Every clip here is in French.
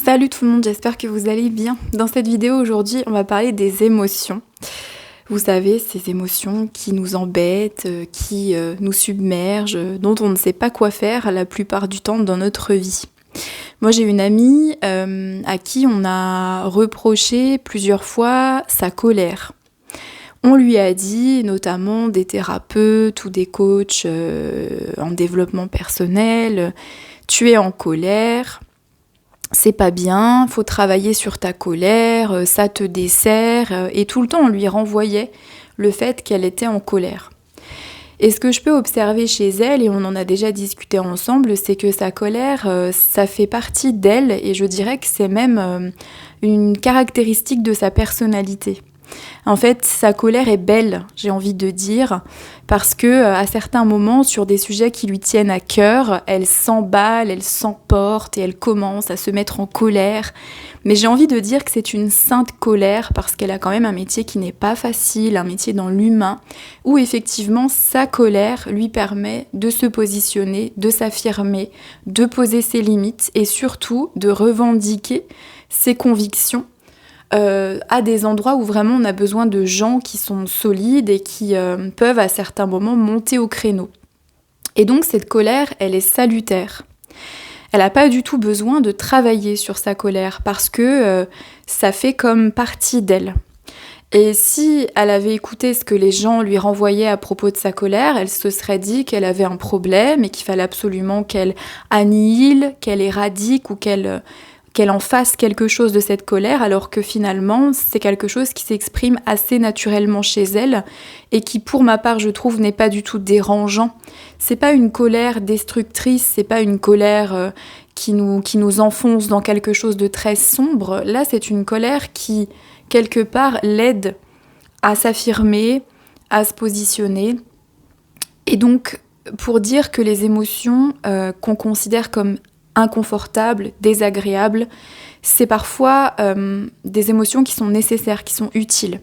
Salut tout le monde, j'espère que vous allez bien. Dans cette vidéo aujourd'hui, on va parler des émotions. Vous savez, ces émotions qui nous embêtent, qui nous submergent, dont on ne sait pas quoi faire la plupart du temps dans notre vie. Moi j'ai une amie à qui on a reproché plusieurs fois sa colère. On lui a dit, notamment des thérapeutes ou des coachs en développement personnel, tu es en colère, c'est pas bien, faut travailler sur ta colère, ça te dessert, et tout le temps on lui renvoyait le fait qu'elle était en colère. Et ce que je peux observer chez elle, et on en a déjà discuté ensemble, c'est que sa colère, ça fait partie d'elle, et je dirais que c'est même une caractéristique de sa personnalité. En fait, sa colère est belle, j'ai envie de dire, parce que à certains moments, sur des sujets qui lui tiennent à cœur, elle s'emballe, elle s'emporte et elle commence à se mettre en colère. Mais j'ai envie de dire que c'est une sainte colère parce qu'elle a quand même un métier qui n'est pas facile, un métier dans l'humain, où effectivement sa colère lui permet de se positionner, de s'affirmer, de poser ses limites et surtout de revendiquer ses convictions à des endroits où vraiment on a besoin de gens qui sont solides et qui peuvent à certains moments monter au créneau. Et donc cette colère, elle est salutaire. Elle n'a pas du tout besoin de travailler sur sa colère parce que ça fait comme partie d'elle. Et si elle avait écouté ce que les gens lui renvoyaient à propos de sa colère, elle se serait dit qu'elle avait un problème et qu'il fallait absolument qu'elle annihile, qu'elle éradique ou qu'elle en fasse quelque chose de cette colère, alors que finalement, c'est quelque chose qui s'exprime assez naturellement chez elle et qui, pour ma part, je trouve, n'est pas du tout dérangeant. C'est pas une colère destructrice, c'est pas une colère qui nous enfonce dans quelque chose de très sombre. Là, c'est une colère qui, quelque part, l'aide à s'affirmer, à se positionner. Et donc, pour dire que les émotions qu'on considère comme inconfortables, désagréables, c'est parfois des émotions qui sont nécessaires, qui sont utiles.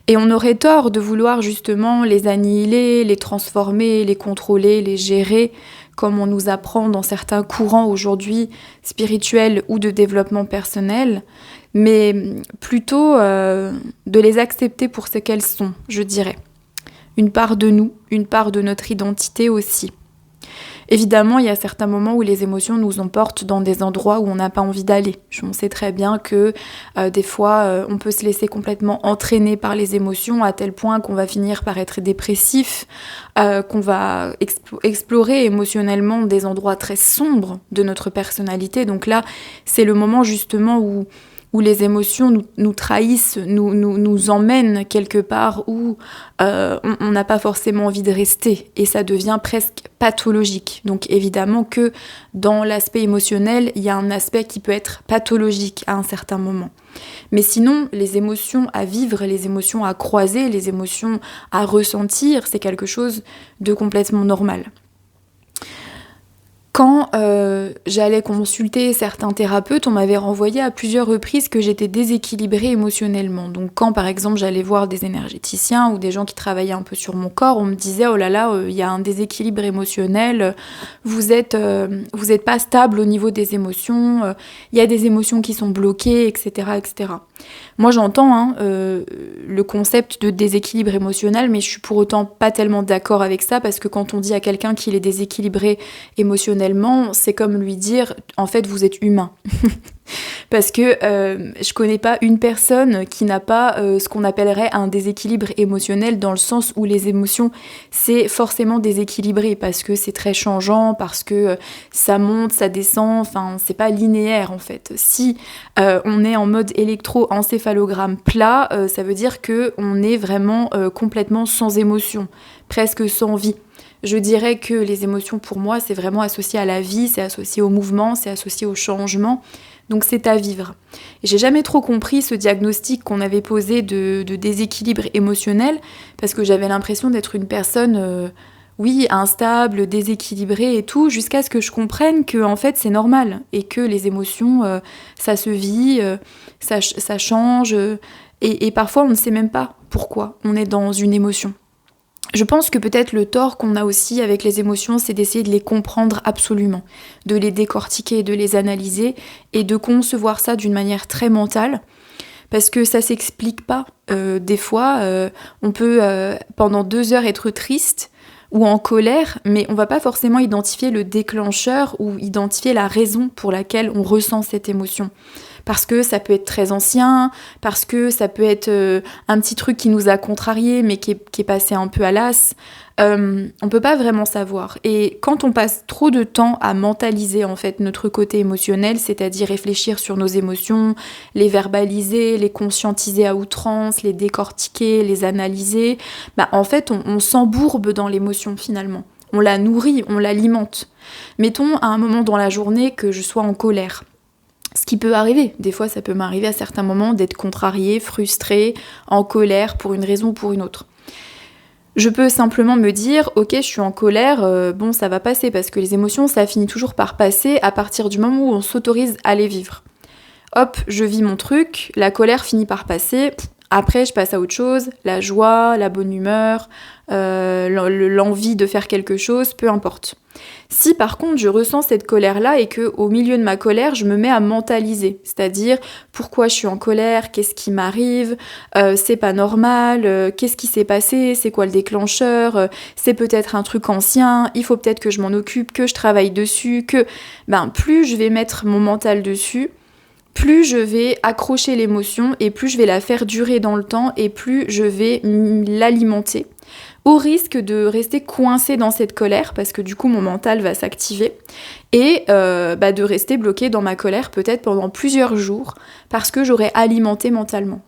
Et on aurait tort de vouloir justement les annihiler, les transformer, les contrôler, les gérer, comme on nous apprend dans certains courants aujourd'hui spirituels ou de développement personnel, mais plutôt de les accepter pour ce qu'elles sont, je dirais. Une part de nous, une part de notre identité aussi. Évidemment, il y a certains moments où les émotions nous emportent dans des endroits où on n'a pas envie d'aller. On sait très bien que des fois, on peut se laisser complètement entraîner par les émotions à tel point qu'on va finir par être dépressif, qu'on va explorer émotionnellement des endroits très sombres de notre personnalité. Donc là, c'est le moment justement où les émotions nous trahissent, nous emmènent quelque part où on n'a pas forcément envie de rester et ça devient presque pathologique. Donc évidemment que dans l'aspect émotionnel, il y a un aspect qui peut être pathologique à un certain moment. Mais sinon, les émotions à vivre, les émotions à croiser, les émotions à ressentir, c'est quelque chose de complètement normal. Quand j'allais consulter certains thérapeutes, on m'avait renvoyé à plusieurs reprises que j'étais déséquilibrée émotionnellement. Donc quand par exemple j'allais voir des énergéticiens ou des gens qui travaillaient un peu sur mon corps, on me disait oh là là, il y a un déséquilibre émotionnel, vous êtes pas stable au niveau des émotions, il y a des émotions qui sont bloquées, etc. etc. Moi j'entends le concept de déséquilibre émotionnel, mais je suis pour autant pas tellement d'accord avec ça parce que quand on dit à quelqu'un qu'il est déséquilibré émotionnellement, c'est comme lui dire en fait vous êtes humain. Parce que je connais pas une personne qui n'a pas ce qu'on appellerait un déséquilibre émotionnel dans le sens où les émotions c'est forcément déséquilibré parce que c'est très changeant, parce que ça monte, ça descend, enfin c'est pas linéaire en fait. Si on est en mode électroencéphalogramme plat, ça veut dire que on est vraiment complètement sans émotion, presque sans vie. Je dirais que les émotions, pour moi, c'est vraiment associé à la vie, c'est associé au mouvement, c'est associé au changement. Donc c'est à vivre. Et j'ai jamais trop compris ce diagnostic qu'on avait posé de déséquilibre émotionnel, parce que j'avais l'impression d'être une personne, instable, déséquilibrée et tout, jusqu'à ce que je comprenne que en fait c'est normal, et que les émotions, ça se vit, ça change, et parfois on ne sait même pas pourquoi on est dans une émotion. Je pense que peut-être le tort qu'on a aussi avec les émotions, c'est d'essayer de les comprendre absolument, de les décortiquer, de les analyser et de concevoir ça d'une manière très mentale, parce que ça s'explique pas. Des fois, on peut pendant 2 heures être triste ou en colère, mais on va pas forcément identifier le déclencheur ou identifier la raison pour laquelle on ressent cette émotion. Parce que ça peut être très ancien, parce que ça peut être un petit truc qui nous a contrariés mais qui est passé un peu à l'as. On peut pas vraiment savoir. Et quand on passe trop de temps à mentaliser en fait notre côté émotionnel, c'est-à-dire réfléchir sur nos émotions, les verbaliser, les conscientiser à outrance, les décortiquer, les analyser, en fait on s'embourbe dans l'émotion finalement. On la nourrit, on l'alimente. Mettons à un moment dans la journée que je sois en colère. Ce qui peut arriver, des fois ça peut m'arriver à certains moments d'être contrariée, frustrée, en colère pour une raison ou pour une autre. Je peux simplement me dire, ok, je suis en colère, bon ça va passer, parce que les émotions ça finit toujours par passer à partir du moment où on s'autorise à les vivre. Hop, je vis mon truc, la colère finit par passer, après je passe à autre chose, la joie, la bonne humeur, l'envie de faire quelque chose, peu importe. Si par contre je ressens cette colère-là et que au milieu de ma colère, je me mets à mentaliser, c'est-à-dire pourquoi je suis en colère, qu'est-ce qui m'arrive, c'est pas normal, qu'est-ce qui s'est passé, c'est quoi le déclencheur, c'est peut-être un truc ancien, il faut peut-être que je m'en occupe, que je travaille dessus, que plus je vais mettre mon mental dessus, plus je vais accrocher l'émotion et plus je vais la faire durer dans le temps et plus je vais l'alimenter, au risque de rester coincée dans cette colère, parce que du coup mon mental va s'activer, et de rester bloquée dans ma colère peut-être pendant plusieurs jours, parce que j'aurais alimenté mentalement.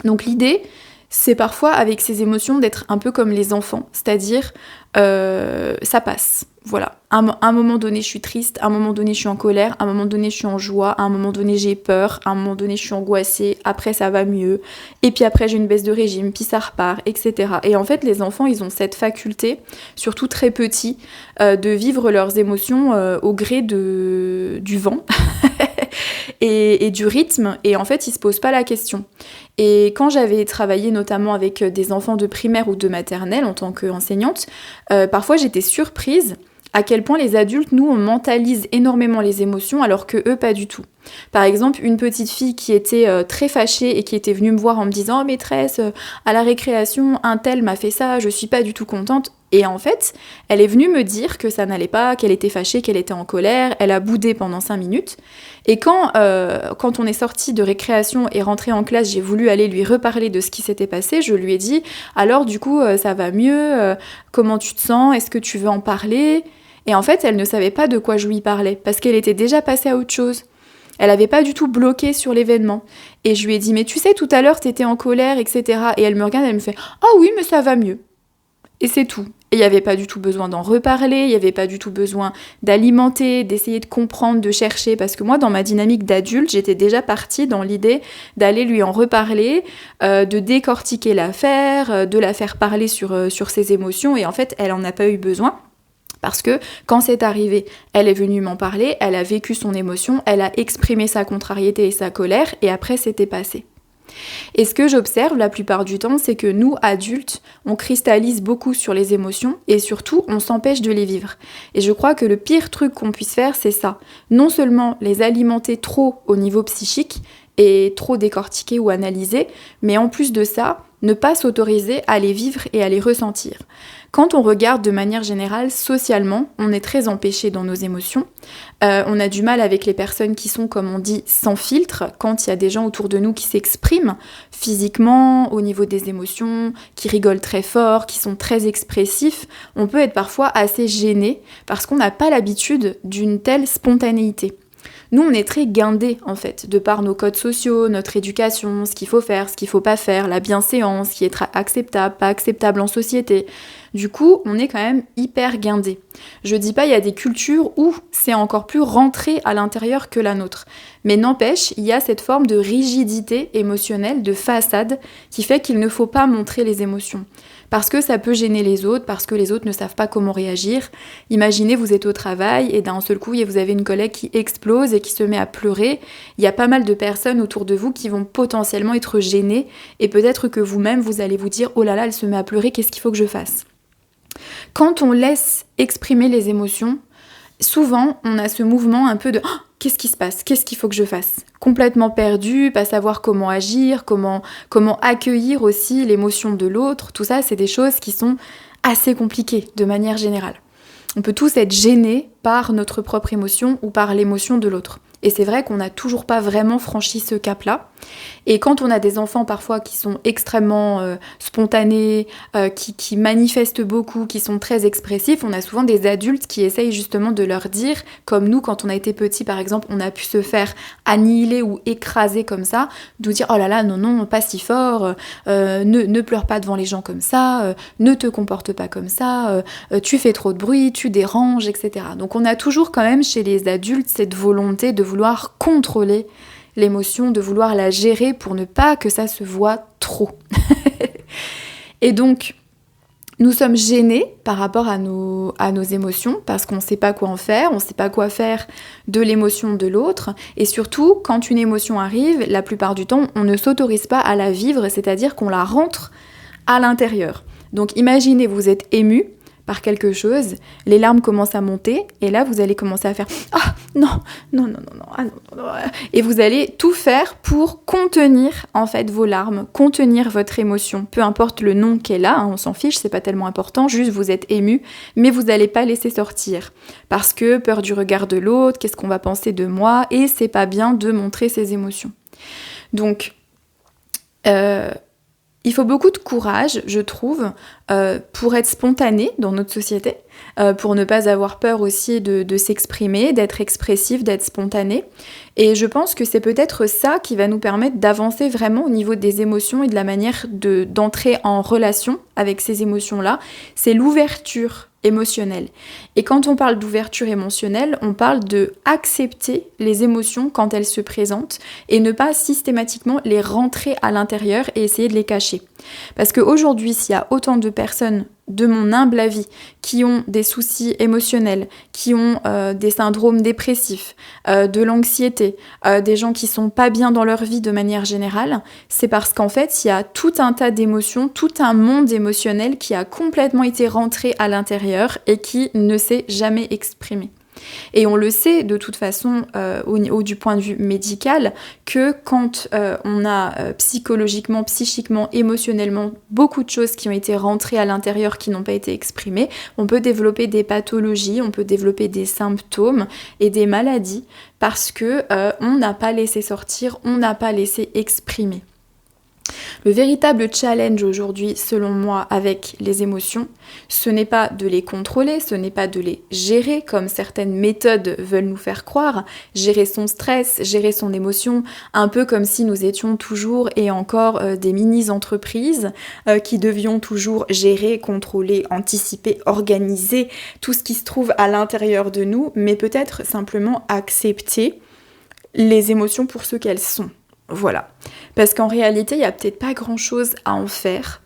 Donc l'idée, c'est parfois avec ces émotions d'être un peu comme les enfants, c'est-à-dire ça passe. Voilà, à un moment donné je suis triste, à un moment donné je suis en colère, à un moment donné je suis en joie, à un moment donné j'ai peur, à un moment donné je suis angoissée, après ça va mieux, et puis après j'ai une baisse de régime, puis ça repart, etc. Et en fait les enfants ils ont cette faculté, surtout très petits, de vivre leurs émotions au gré du vent et du rythme, et en fait ils se posent pas la question. Et quand j'avais travaillé notamment avec des enfants de primaire ou de maternelle en tant qu'enseignante, parfois j'étais surprise à quel point les adultes, nous, on mentalise énormément les émotions alors que eux, pas du tout. Par exemple, une petite fille qui était très fâchée et qui était venue me voir en me disant « Oh maîtresse, à la récréation, un tel m'a fait ça, je suis pas du tout contente ». Et en fait, elle est venue me dire que ça n'allait pas, qu'elle était fâchée, qu'elle était en colère, elle a boudé pendant 5 minutes. Et quand on est sorti de récréation et rentré en classe, j'ai voulu aller lui reparler de ce qui s'était passé, je lui ai dit « Alors du coup, ça va mieux, comment tu te sens, est-ce que tu veux en parler ?» Et en fait, elle ne savait pas de quoi je lui parlais, parce qu'elle était déjà passée à autre chose. Elle n'avait pas du tout bloqué sur l'événement. Et je lui ai dit, mais tu sais, tout à l'heure, t'étais en colère, etc. Et elle me regarde, elle me fait, ah oui, mais ça va mieux. Et c'est tout. Et il n'y avait pas du tout besoin d'en reparler, il n'y avait pas du tout besoin d'alimenter, d'essayer de comprendre, de chercher. Parce que moi, dans ma dynamique d'adulte, j'étais déjà partie dans l'idée d'aller lui en reparler, de décortiquer l'affaire, de la faire parler sur ses émotions. Et en fait, elle n'en a pas eu besoin. Parce que quand c'est arrivé, elle est venue m'en parler, elle a vécu son émotion, elle a exprimé sa contrariété et sa colère, et après c'était passé. Et ce que j'observe la plupart du temps, c'est que nous, adultes, on cristallise beaucoup sur les émotions et surtout, on s'empêche de les vivre. Et je crois que le pire truc qu'on puisse faire, c'est ça. Non seulement les alimenter trop au niveau psychique et trop décortiquer ou analyser, mais en plus de ça, ne pas s'autoriser à les vivre et à les ressentir. Quand on regarde de manière générale, socialement, on est très empêché dans nos émotions. On a du mal avec les personnes qui sont, comme on dit, sans filtre, quand il y a des gens autour de nous qui s'expriment physiquement, au niveau des émotions, qui rigolent très fort, qui sont très expressifs. On peut être parfois assez gêné parce qu'on n'a pas l'habitude d'une telle spontanéité. Nous, on est très guindés, en fait, de par nos codes sociaux, notre éducation, ce qu'il faut faire, ce qu'il faut pas faire, la bienséance, ce qui est acceptable, pas acceptable en société. Du coup, on est quand même hyper guindé. Je dis pas, il y a des cultures où c'est encore plus rentré à l'intérieur que la nôtre. Mais n'empêche, il y a cette forme de rigidité émotionnelle, de façade, qui fait qu'il ne faut pas montrer les émotions. Parce que ça peut gêner les autres, parce que les autres ne savent pas comment réagir. Imaginez, vous êtes au travail et d'un seul coup, vous avez une collègue qui explose et qui se met à pleurer. Il y a pas mal de personnes autour de vous qui vont potentiellement être gênées et peut-être que vous-même, vous allez vous dire « Oh là là, elle se met à pleurer, qu'est-ce qu'il faut que je fasse ?» Quand on laisse exprimer les émotions, souvent, on a ce mouvement un peu de oh, « Qu'est-ce qui se passe? Qu'est-ce qu'il faut que je fasse ?» Complètement perdu, pas savoir comment agir, comment accueillir aussi l'émotion de l'autre. Tout ça, c'est des choses qui sont assez compliquées de manière générale. On peut tous être gênés par notre propre émotion ou par l'émotion de l'autre. Et c'est vrai qu'on n'a toujours pas vraiment franchi ce cap-là. Et quand on a des enfants parfois qui sont extrêmement spontanés, qui manifestent beaucoup, qui sont très expressifs, on a souvent des adultes qui essayent justement de leur dire, comme nous quand on a été petit par exemple, on a pu se faire annihiler ou écraser comme ça, de dire oh là là non, pas si fort, ne pleure pas devant les gens comme ça, ne te comporte pas comme ça, tu fais trop de bruit, tu déranges, etc. Donc on a toujours quand même chez les adultes cette volonté de vouloir contrôler l'émotion, de vouloir la gérer pour ne pas que ça se voit trop. Et donc, nous sommes gênés par rapport à nos émotions parce qu'on ne sait pas quoi en faire, on ne sait pas quoi faire de l'émotion de l'autre. Et surtout, quand une émotion arrive, la plupart du temps, on ne s'autorise pas à la vivre, c'est-à-dire qu'on la rentre à l'intérieur. Donc imaginez, vous êtes ému par quelque chose, les larmes commencent à monter, et là vous allez commencer à faire « Ah non, ah non. » Et vous allez tout faire pour contenir en fait vos larmes, contenir votre émotion, peu importe le nom qu'elle a, on s'en fiche, c'est pas tellement important, juste vous êtes ému, mais vous n'allez pas laisser sortir, parce que peur du regard de l'autre, qu'est-ce qu'on va penser de moi, et c'est pas bien de montrer ses émotions. Donc, il faut beaucoup de courage, je trouve, pour être spontané dans notre société, pour ne pas avoir peur aussi de s'exprimer, d'être expressif, d'être spontané. Et je pense que c'est peut-être ça qui va nous permettre d'avancer vraiment au niveau des émotions et de la manière d'entrer en relation avec ces émotions-là. C'est l'ouverture émotionnelle. Et quand on parle d'ouverture émotionnelle, on parle de accepter les émotions quand elles se présentent et ne pas systématiquement les rentrer à l'intérieur et essayer de les cacher. Parce qu'aujourd'hui, s'il y a autant de personnes, de mon humble avis, qui ont des soucis émotionnels, qui ont des syndromes dépressifs, de l'anxiété, des gens qui sont pas bien dans leur vie de manière générale, c'est parce qu'en fait, il y a tout un tas d'émotions, tout un monde émotionnel qui a complètement été rentré à l'intérieur et qui ne s'est jamais exprimé. Et on le sait de toute façon du point de vue médical que quand on a psychologiquement, psychiquement, émotionnellement beaucoup de choses qui ont été rentrées à l'intérieur qui n'ont pas été exprimées, on peut développer des pathologies, on peut développer des symptômes et des maladies parce que on n'a pas laissé sortir, on n'a pas laissé exprimer. Le véritable challenge aujourd'hui, selon moi, avec les émotions, ce n'est pas de les contrôler, ce n'est pas de les gérer comme certaines méthodes veulent nous faire croire, gérer son stress, gérer son émotion, un peu comme si nous étions toujours et encore des mini-entreprises qui devions toujours gérer, contrôler, anticiper, organiser tout ce qui se trouve à l'intérieur de nous, mais peut-être simplement accepter les émotions pour ce qu'elles sont. Voilà, parce qu'en réalité, il n'y a peut-être pas grand-chose à en faire,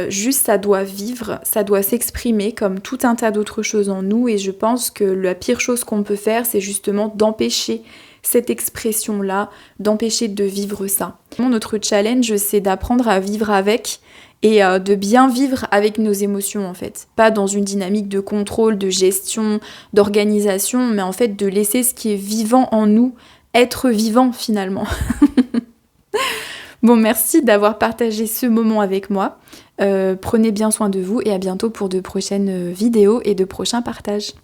juste ça doit vivre, ça doit s'exprimer comme tout un tas d'autres choses en nous et je pense que la pire chose qu'on peut faire, c'est justement d'empêcher cette expression-là, d'empêcher de vivre ça. Notre challenge, c'est d'apprendre à vivre avec et de bien vivre avec nos émotions en fait. Pas dans une dynamique de contrôle, de gestion, d'organisation, mais en fait de laisser ce qui est vivant en nous être vivant finalement. Bon, merci d'avoir partagé ce moment avec moi. Prenez bien soin de vous et à bientôt pour de prochaines vidéos et de prochains partages.